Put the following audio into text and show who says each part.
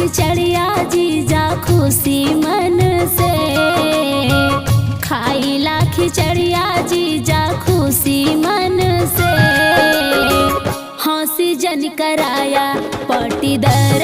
Speaker 1: खिचड़िया जीजा खुशी मन से, खाइला खिचड़िया जीजा खुशी मन से। हंसी जन कराया पटीदार